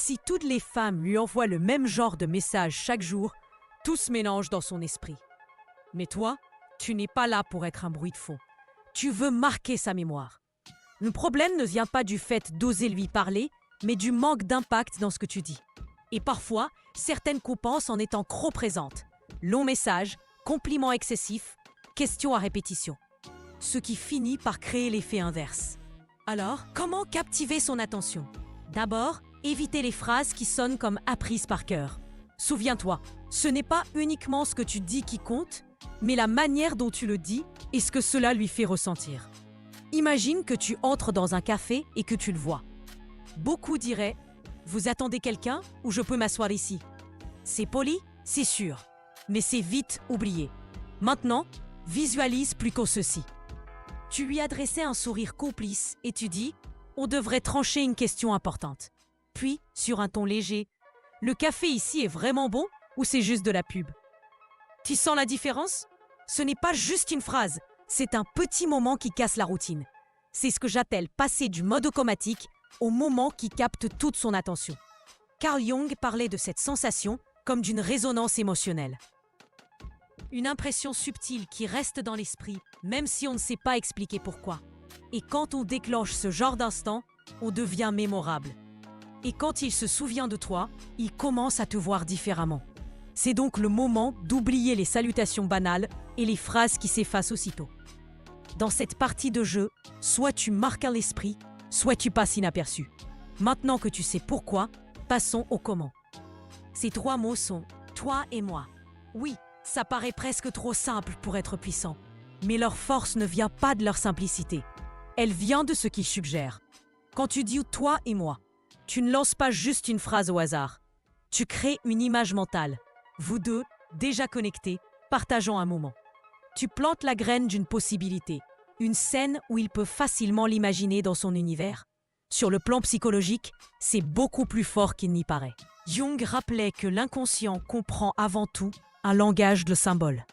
Si toutes les femmes lui envoient le même genre de message chaque jour, tout se mélange dans son esprit. Mais toi, tu n'es pas là pour être un bruit de fond. Tu veux marquer sa mémoire. Le problème ne vient pas du fait d'oser lui parler, mais du manque d'impact dans ce que tu dis. Et parfois, certaines compensent en étant trop présentes. Long message, compliments excessifs, questions à répétition. Ce qui finit par créer l'effet inverse. Alors, comment captiver son attention? D'abord, éviter les phrases qui sonnent comme apprises par cœur. Souviens-toi, ce n'est pas uniquement ce que tu dis qui compte, mais la manière dont tu le dis et ce que cela lui fait ressentir. Imagine que tu entres dans un café et que tu le vois. Beaucoup diraient « Vous attendez quelqu'un ou je peux m'asseoir ici ?» C'est poli, c'est sûr, mais c'est vite oublié. Maintenant, visualise plutôt ceci. Tu lui adressais un sourire complice et tu dis « On devrait trancher une question importante. » Puis, sur un ton léger, « Le café ici est vraiment bon ou c'est juste de la pub ?» Tu sens la différence? Ce n'est pas juste une phrase, c'est un petit moment qui casse la routine. C'est ce que j'appelle passer du mode automatique au moment qui capte toute son attention. Carl Jung parlait de cette sensation comme d'une résonance émotionnelle. Une impression subtile qui reste dans l'esprit, même si on ne sait pas expliquer pourquoi. Et quand on déclenche ce genre d'instant, on devient mémorable. Et quand il se souvient de toi, il commence à te voir différemment. C'est donc le moment d'oublier les salutations banales et les phrases qui s'effacent aussitôt. Dans cette partie de jeu, soit tu marques à l'esprit, soit tu passes inaperçu. Maintenant que tu sais pourquoi, passons au comment. Ces 3 mots sont « toi et moi ». Oui, ça paraît presque trop simple pour être puissant, mais leur force ne vient pas de leur simplicité. Elle vient de ce qu'ils suggèrent. Quand tu dis « toi et moi », tu ne lances pas juste une phrase au hasard. Tu crées une image mentale. Vous deux, déjà connectés, partageant un moment. Tu plantes la graine d'une possibilité, une scène où il peut facilement l'imaginer dans son univers. Sur le plan psychologique, c'est beaucoup plus fort qu'il n'y paraît. Jung rappelait que l'inconscient comprend avant tout un langage de symboles.